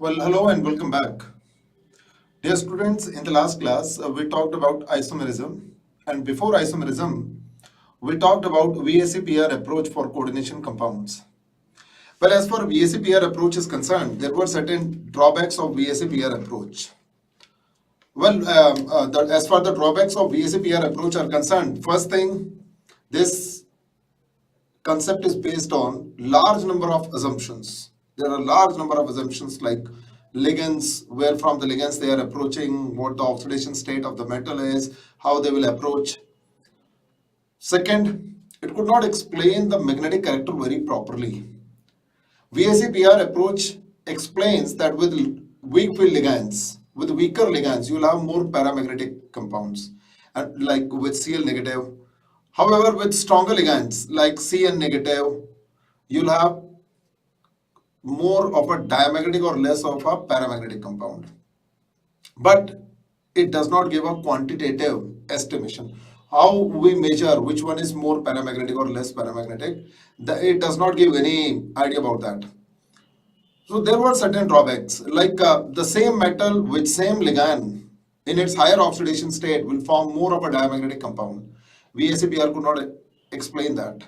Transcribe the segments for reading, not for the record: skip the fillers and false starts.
Well, hello and welcome back. Dear students, in the last class, we talked about isomerism. And before isomerism, we talked about VSEPR approach for coordination compounds. Well, as far VSEPR approach is concerned, there were certain drawbacks of VSEPR approach. Well, as far the drawbacks of VSEPR approach are concerned, first thing, this concept is based on large number of assumptions. There are large number of assumptions like ligands, where from the ligands they are approaching, what the oxidation state of the metal is, how they will approach. Second, it could not explain the magnetic character very properly. VSEPR approach explains that with weak field ligands, with weaker ligands, you will have more paramagnetic compounds, and like with Cl negative. However, with stronger ligands like Cn negative, you'll have more of a diamagnetic or less of a paramagnetic compound. But it does not give a quantitative estimation. How we measure which one is more paramagnetic or less paramagnetic, it does not give any idea about that. So there were certain drawbacks, like the same metal with same ligand in its higher oxidation state will form more of a diamagnetic compound. VSEPR could not explain that.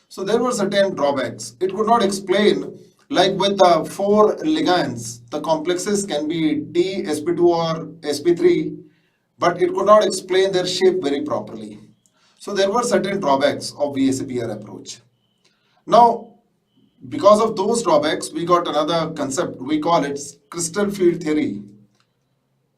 So there were certain drawbacks. It could not explain, like with the four ligands, the complexes can be D, sp2 or sp3, but it could not explain their shape very properly. So there were certain drawbacks of VSEPR approach. Now, because of those drawbacks, we got another concept. We call it crystal field theory.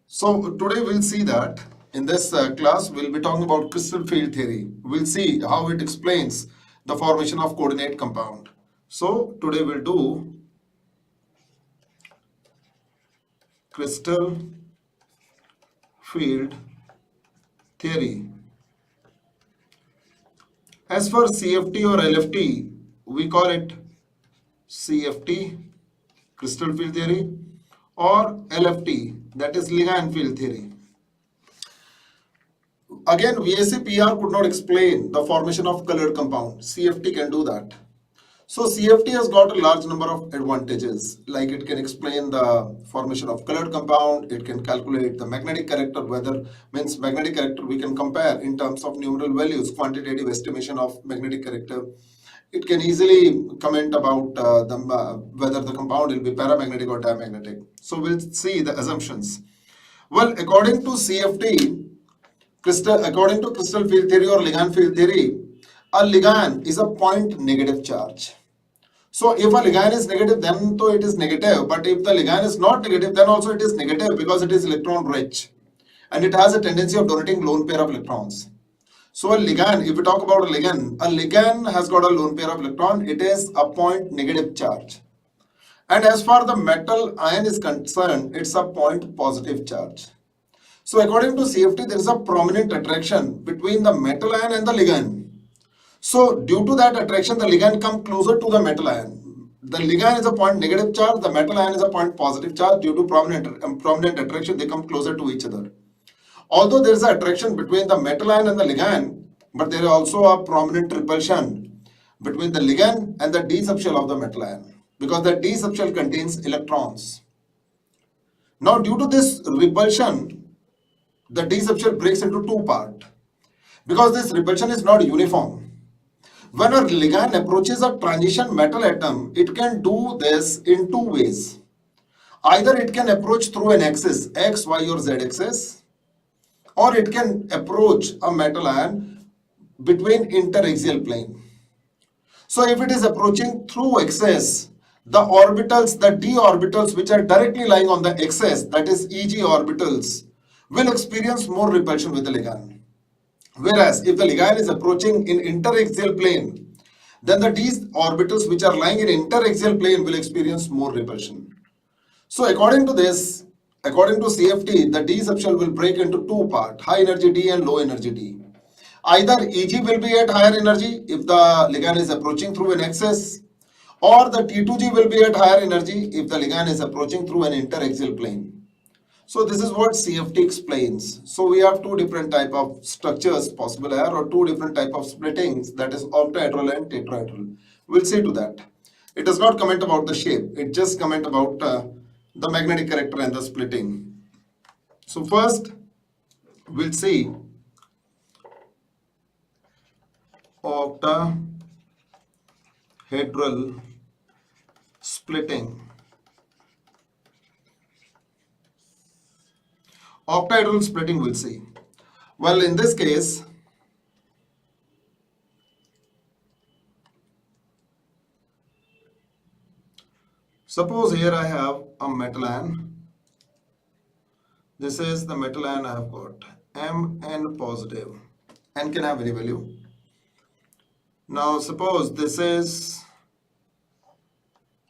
So today we'll see that in this class, we'll be talking about crystal field theory. We'll see how it explains the formation of coordinate compound. So today we'll do crystal field theory. As for CFT or LFT, we call it CFT, crystal field theory, or LFT, that is ligand field theory. Again, VSEPR could not explain the formation of colored compound. CFT can do that. So CFT has got a large number of advantages, like it can explain the formation of colored compound, it can calculate the magnetic character, whether means magnetic character we can compare in terms of numeral values, quantitative estimation of magnetic character. It can easily comment about whether the compound will be paramagnetic or diamagnetic. So we'll see the assumptions. Well, according to CFT, according to crystal field theory or ligand field theory, a ligand is a point negative charge. So if a ligand is negative, then it is negative. But if the ligand is not negative, then also it is negative because it is electron rich. And it has a tendency of donating lone pair of electrons. So a ligand, if we talk about a ligand has got a lone pair of electron, it is a point negative charge. And as far the metal ion is concerned, it's a point positive charge. So according to CFT, there is a prominent attraction between the metal ion and the ligand. So due to that attraction, the ligand comes closer to the metal ion. The ligand is a point negative charge, the metal ion is a point positive charge. Due to prominent attraction, they come closer to each other. Although there is an attraction between the metal ion and the ligand, but there is also a prominent repulsion between the ligand and the d subshell of the metal ion, because the d subshell contains electrons. Now due to this repulsion, the d subshell breaks into two parts, because this repulsion is not uniform. When a ligand approaches a transition metal atom, it can do this in two ways. Either it can approach through an axis, x, y or z axis, or it can approach a metal ion between interaxial plane. So if it is approaching through axis, the orbitals, the d orbitals which are directly lying on the axis, that is Eg orbitals, will experience more repulsion with the ligand. Whereas if the ligand is approaching in interaxial plane, then the d orbitals which are lying in interaxial plane will experience more repulsion. So according to this, according to CFT, the d subshell will break into two parts, high energy d and low energy d. Either Eg will be at higher energy if the ligand is approaching through an axis, or the T2G will be at higher energy if the ligand is approaching through an interaxial plane. So this is what CFT explains. So we have two different type of structures possible here, or two different type of splittings, that is octahedral and tetrahedral. We'll see to that. It does not comment about the shape. It just comment about the magnetic character and the splitting. So first we'll see octahedral splitting. Octahedral splitting we'll see. Well, in this case, suppose here I have a metal ion. This is the metal ion I have got. Mn positive. N can have any value. Now suppose this is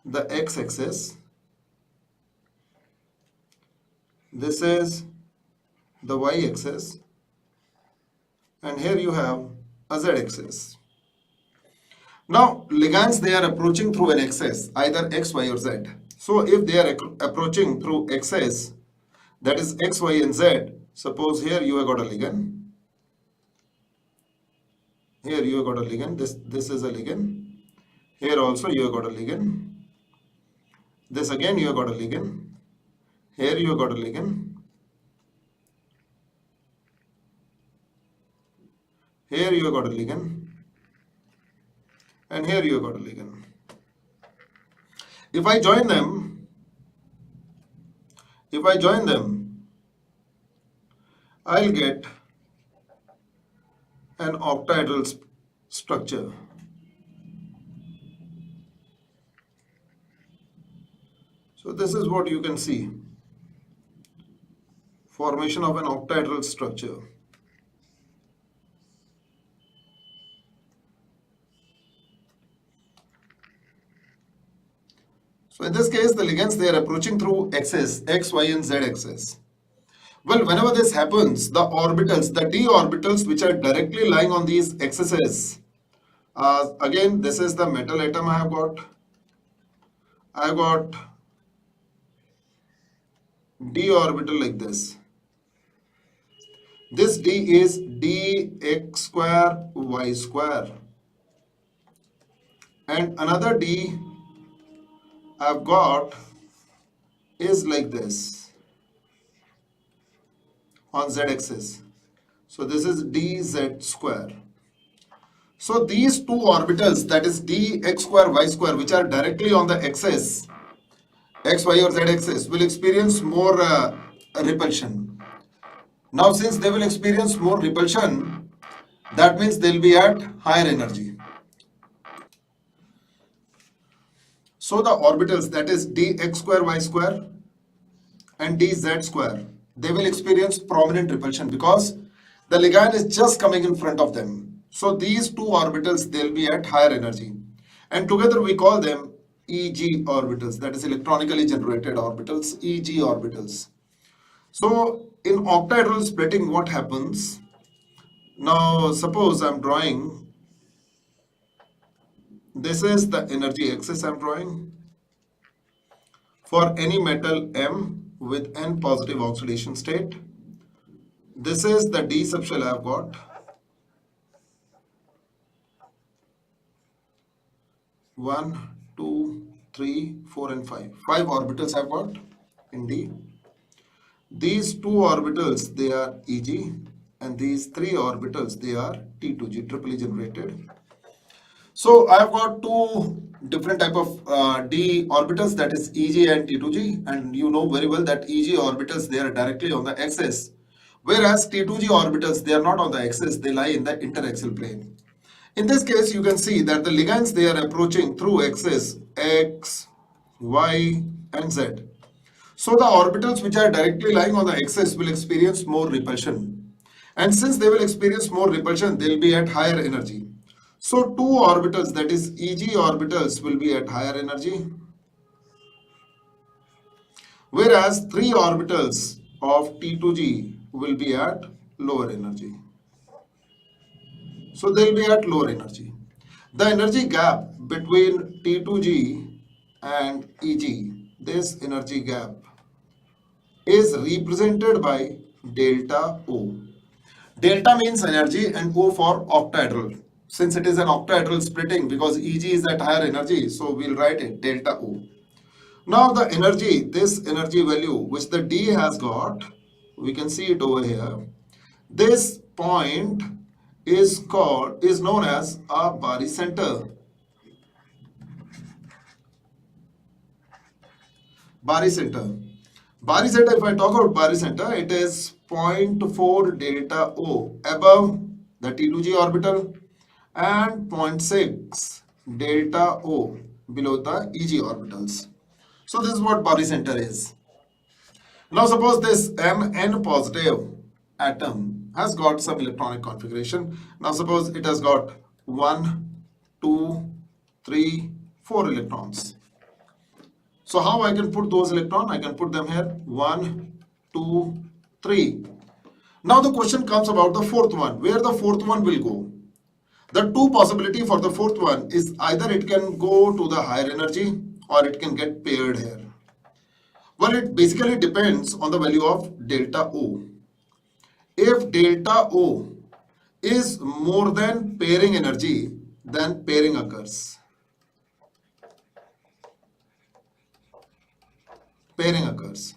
the x-axis. This is the y-axis. And here you have a z-axis. Now ligands, they are approaching through an axis, either x, y or z. So if they are approaching through axis, that is x, y and z, suppose here you have got a ligand. Here you have got a ligand. This is a ligand. Here also you have got a ligand. This again you have got a ligand. Here you have got a ligand. Here you have got a ligand. And here you have got a ligand. If I join them, I'll get an octahedral structure. So this is what you can see. Formation of an octahedral structure. So in this case, the ligands, they are approaching through axis, x, y and z axis. Well, whenever this happens, the orbitals, the d orbitals which are directly lying on these axes, again, this is the metal atom I have got. I have got d orbital like this. This d is dx square y square. And another d I've got is like this on z-axis. So this is dz square. So these two orbitals, that is dx square y square, which are directly on the axis x, y or z axis, will experience more repulsion. Now since they will experience more repulsion, that means they'll be at higher energy. So the orbitals, that is dx square y square and dz square, they will experience prominent repulsion because the ligand is just coming in front of them. So these two orbitals, they'll be at higher energy. And together we call them Eg orbitals, that is electronically generated orbitals, Eg orbitals. So in octahedral splitting, what happens? Now suppose I'm drawing, this is the energy axis I'm drawing for any metal M with N positive oxidation state. This is the D subshell I've got. 1, 2, 3, 4 and 5. 5 orbitals I've got in D. These 2 orbitals, they are Eg, and these 3 orbitals, they are T2G, triply generated. So I have got 2 different type of d orbitals, that is Eg and T2G, and you know very well that Eg orbitals, they are directly on the axis, whereas T2G orbitals, they are not on the axis, they lie in the interaxial plane. In this case, you can see that the ligands, they are approaching through axis x, y and z. So the orbitals which are directly lying on the axis will experience more repulsion, and since they will experience more repulsion, they will be at higher energy. So 2 orbitals, that is Eg orbitals, will be at higher energy, whereas 3 orbitals of T2G will be at lower energy. So they will be at lower energy. The energy gap between T2G and Eg, this energy gap, is represented by delta O. Delta means energy and O for octahedral. Since it is an octahedral splitting, because Eg is at higher energy, so we'll write it delta O. Now the energy, this energy value which the D has got, we can see it over here. This point is known as a barycenter. Barycenter. Barycenter, if I talk about barycenter, it is zero point 0.4 delta O above the T2G orbital and zero point 0.6 delta O below the EG orbitals. So this is what barycenter is. Now suppose this Mn positive atom has got some electronic configuration. Now suppose it has got 1, 2, 3, 4 electrons. So how I can put those electrons? I can put them here 1, 2, 3. Now the question comes about the fourth one. Where the fourth one will go? The two possibility for the fourth one is either it can go to the higher energy or it can get paired here. Well, it basically depends on the value of delta O. If delta O is more than pairing energy, then pairing occurs. Pairing occurs.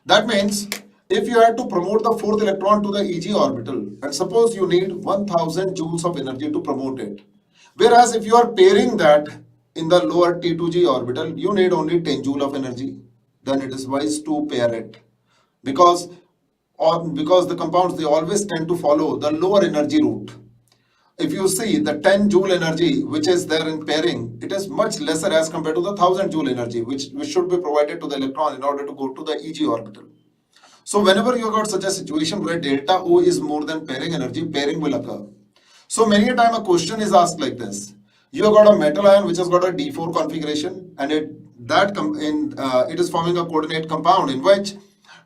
That means if you had to promote the fourth electron to the EG orbital, and suppose you need 1000 joules of energy to promote it, whereas if you are pairing that in the lower T2G orbital, you need only 10 joule of energy, then it is wise to pair it. Because the compounds, they always tend to follow the lower energy route. If you see the 10 joule energy which is there in pairing, it is much lesser as compared to the 1000 joule energy which should be provided to the electron in order to go to the EG orbital. So whenever you got such a situation where delta O is more than pairing energy, pairing will occur. So many a time a question is asked like this. You have got a metal ion which has got a D4 configuration and it is forming a coordinate compound in which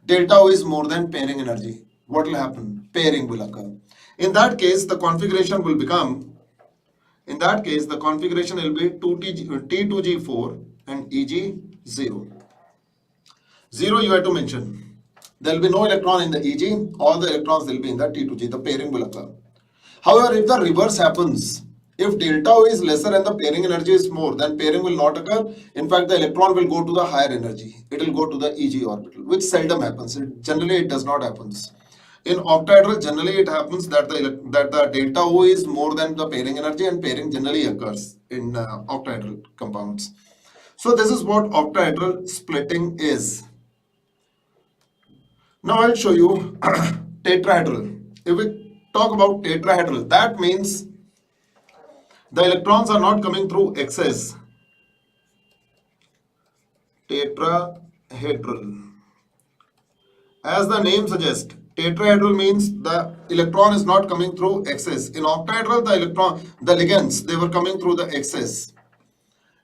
delta O is more than pairing energy. What will happen? Pairing will occur. In that case, the configuration will become, in that case, the configuration will be T2G4 and EG0. 0 you have to mention. There will be no electron in the EG, all the electrons will be in the T2G, the pairing will occur. However, if the reverse happens, if delta O is lesser and the pairing energy is more, then pairing will not occur. In fact, the electron will go to the higher energy. It will go to the EG orbital, which seldom happens. Generally, it does not happen. In octahedral, generally it happens that the delta O is more than the pairing energy, and pairing generally occurs in octahedral compounds. So this is what octahedral splitting is. Now I'll show you tetrahedral. If we talk about tetrahedral, that means the electrons are not coming through excess. Tetrahedral. As the name suggests, tetrahedral means the electron is not coming through excess. In octahedral, the ligands, they were coming through the excess.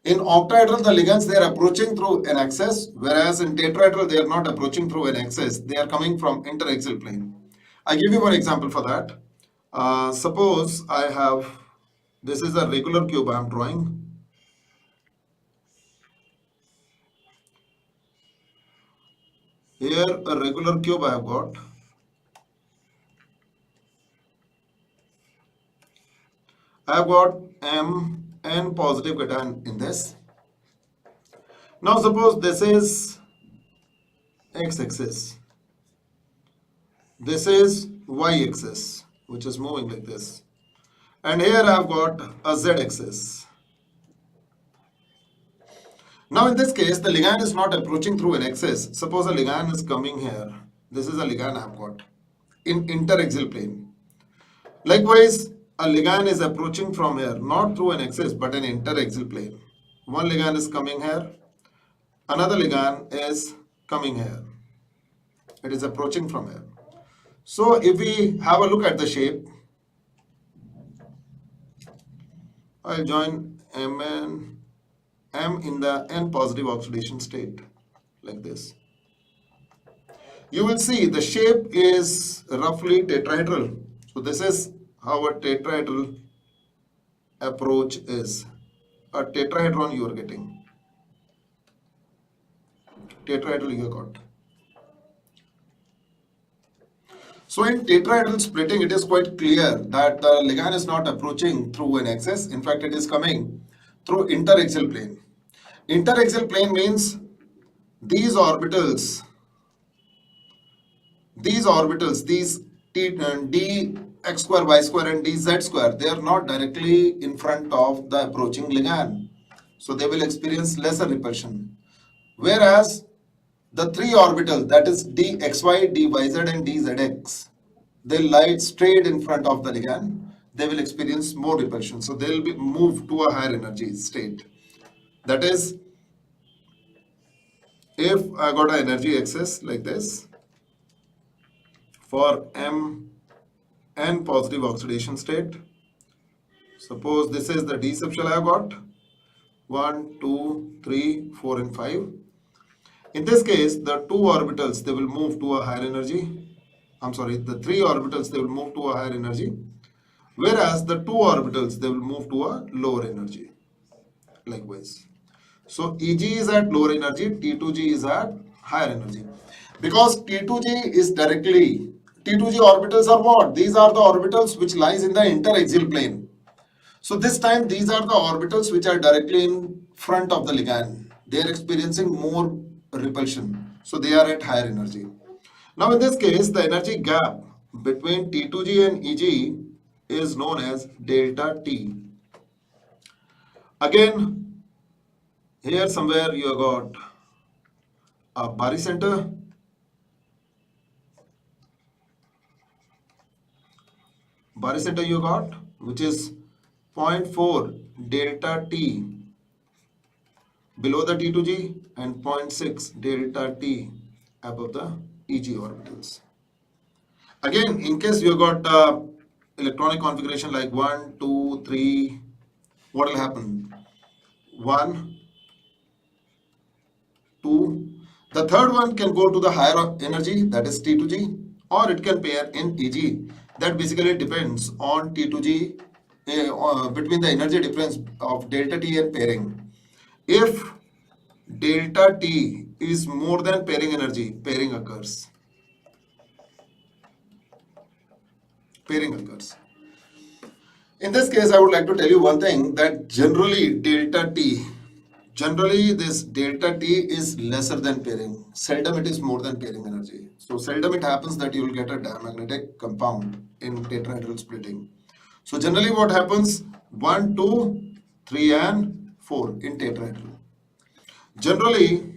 In octahedral, the ligands, they are approaching through an axis, whereas in tetrahedral, they are not approaching through an axis. They are coming from interaxial plane. I give you one example for that. Suppose I have, this is a regular cube I am drawing. Here, a regular cube I have got. I have got Mn positive cation in this. Now suppose this is x-axis. This is y-axis, which is moving like this. And here I have got a z-axis. Now in this case, the ligand is not approaching through an axis. Suppose a ligand is coming here. This is a ligand I have got in interaxial plane. Likewise, a ligand is approaching from here, not through an axis, but an interaxial plane. One ligand is coming here. Another ligand is coming here. It is approaching from here. So if we have a look at the shape, I'll join M in the N positive oxidation state like this. You will see the shape is roughly tetrahedral. So this is how a tetrahedral approach is. A tetrahedron you are getting. Tetrahedral you got. So in tetrahedral splitting, it is quite clear that the ligand is not approaching through an axis. In fact, it is coming through interaxial plane. Interaxial plane means these orbitals, these d x square, y square and dz square, they are not directly in front of the approaching ligand. So they will experience lesser repulsion. Whereas the three orbitals, that is dxy, dyz and dzx, they lie straight in front of the ligand. They will experience more repulsion. So they will be moved to a higher energy state. That is, if I got an energy excess like this for n positive oxidation state, suppose this is the d subshell I have got 1, 2, 3, 4 and 5. In this case, the two orbitals, they will move to a higher energy. I'm sorry, the three orbitals, they will move to a higher energy. Whereas the two orbitals, they will move to a lower energy. Likewise. So Eg is at lower energy, T2g is at higher energy. Because T2g is directly, T2g orbitals are what? These are the orbitals which lies in the interaxial plane. So this time these are the orbitals which are directly in front of the ligand. They are experiencing more repulsion. So they are at higher energy. Now in this case, the energy gap between T2g and Eg is known as delta T. Again, here somewhere you have got a barycenter, you got, which is 0.4 delta T below the T2G and 0.6 delta T above the Eg orbitals. Again, in case you got electronic configuration like 1, 2, 3, what will happen? 1, 2. The third one can go to the higher energy, that is T2G, or it can pair in Eg. That basically depends on T2G between the energy difference of delta T and pairing. If delta T is more than pairing energy, pairing occurs. In this case, I would like to tell you one thing, that generally this delta T is lesser than pairing. Seldom it is more than pairing energy. So seldom it happens that you will get a diamagnetic compound in tetrahedral splitting. So generally what happens? 1, 2, 3 and 4 in tetrahedral. Generally,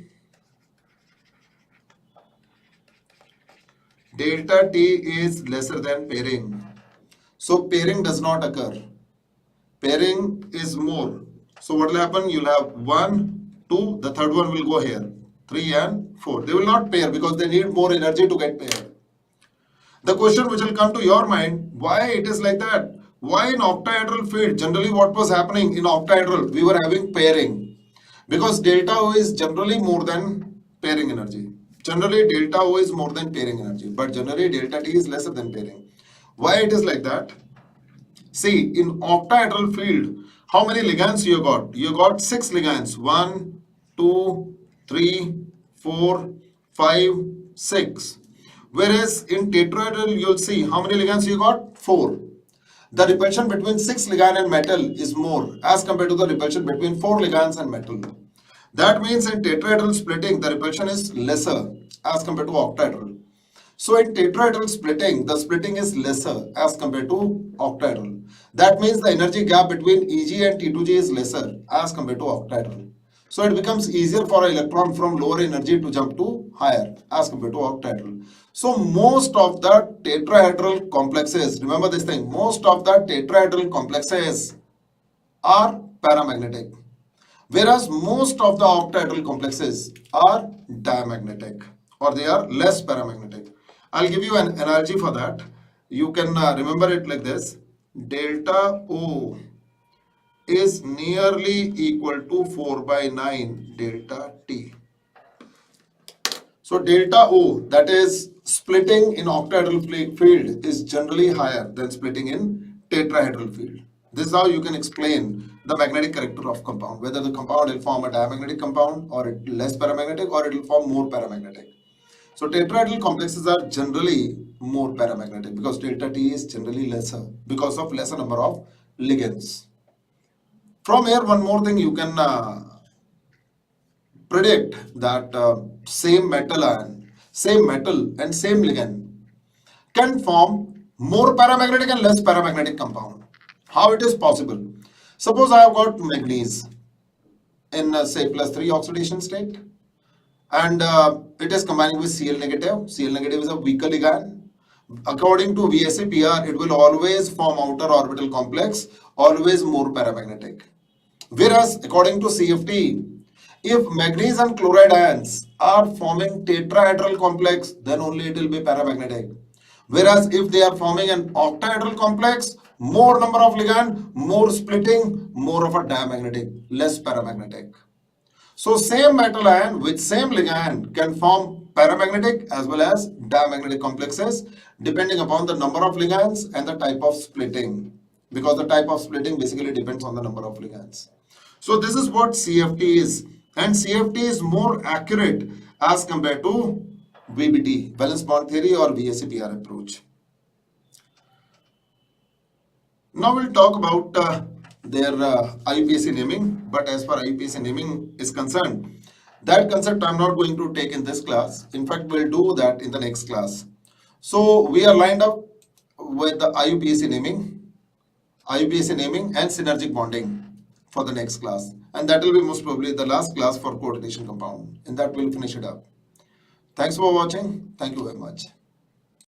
delta T is lesser than pairing. So pairing does not occur. Pairing is more. So what will happen? You'll have 1, 2, the third one will go here. 3 and 4. They will not pair because they need more energy to get paired. The question which will come to your mind, why it is like that? Why in octahedral field, generally what was happening in octahedral, we were having pairing. Because delta O is generally more than pairing energy. Generally delta O is more than pairing energy, but generally delta T is lesser than pairing. Why it is like that? See, in octahedral field, how many ligands you got? You got 6 ligands. 1, 2, 3, 4, 5, 6. Whereas in tetrahedral, you'll see how many ligands you got? 4. The repulsion between 6 ligand and metal is more as compared to the repulsion between 4 ligands and metal. That means in tetrahedral splitting, the repulsion is lesser as compared to octahedral. So in tetrahedral splitting, the splitting is lesser as compared to octahedral. That means the energy gap between Eg and T2G is lesser as compared to octahedral. So it becomes easier for an electron from lower energy to jump to higher as compared to octahedral. So most of the tetrahedral complexes, remember this thing, most of the tetrahedral complexes are paramagnetic, whereas most of the octahedral complexes are diamagnetic, or they are less paramagnetic. I'll give you an analogy for that. You can remember it like this. Delta O is nearly equal to 4 by 9 delta T. So delta O, that is splitting in octahedral field, is generally higher than splitting in tetrahedral field. This is how you can explain the magnetic character of compound, whether the compound will form a diamagnetic compound or it less paramagnetic, or it will form more paramagnetic. So tetrahedral complexes are generally more paramagnetic because delta T is generally lesser because of lesser number of ligands. From here, one more thing you can predict that same metal and same ligand can form more paramagnetic and less paramagnetic compound. How it is possible? Suppose I have got manganese in say +3 oxidation state, and it is combining with Cl negative. Cl negative is a weaker ligand. According to Vsepr, it will always form outer orbital complex, always more paramagnetic. Whereas according to CFT, if manganese and chloride ions are forming tetrahedral complex, then only it will be paramagnetic. Whereas if they are forming an octahedral complex, more number of ligand, more splitting, more of a diamagnetic, less paramagnetic. So same metal ion with same ligand can form paramagnetic as well as diamagnetic complexes depending upon the number of ligands and the type of splitting, because the type of splitting basically depends on the number of ligands. So this is what CFT is, and CFT is more accurate as compared to VBT, valence bond theory, or Vsepr approach. Now we'll talk about their IUPAC naming, but as far IUPAC naming is concerned, that concept I'm not going to take in this class. In fact, we'll do that in the next class. So we are lined up with the IUPAC naming and synergic bonding for the next class, and that will be most probably the last class for coordination compound. In that we'll finish it up. Thanks for watching. Thank you very much.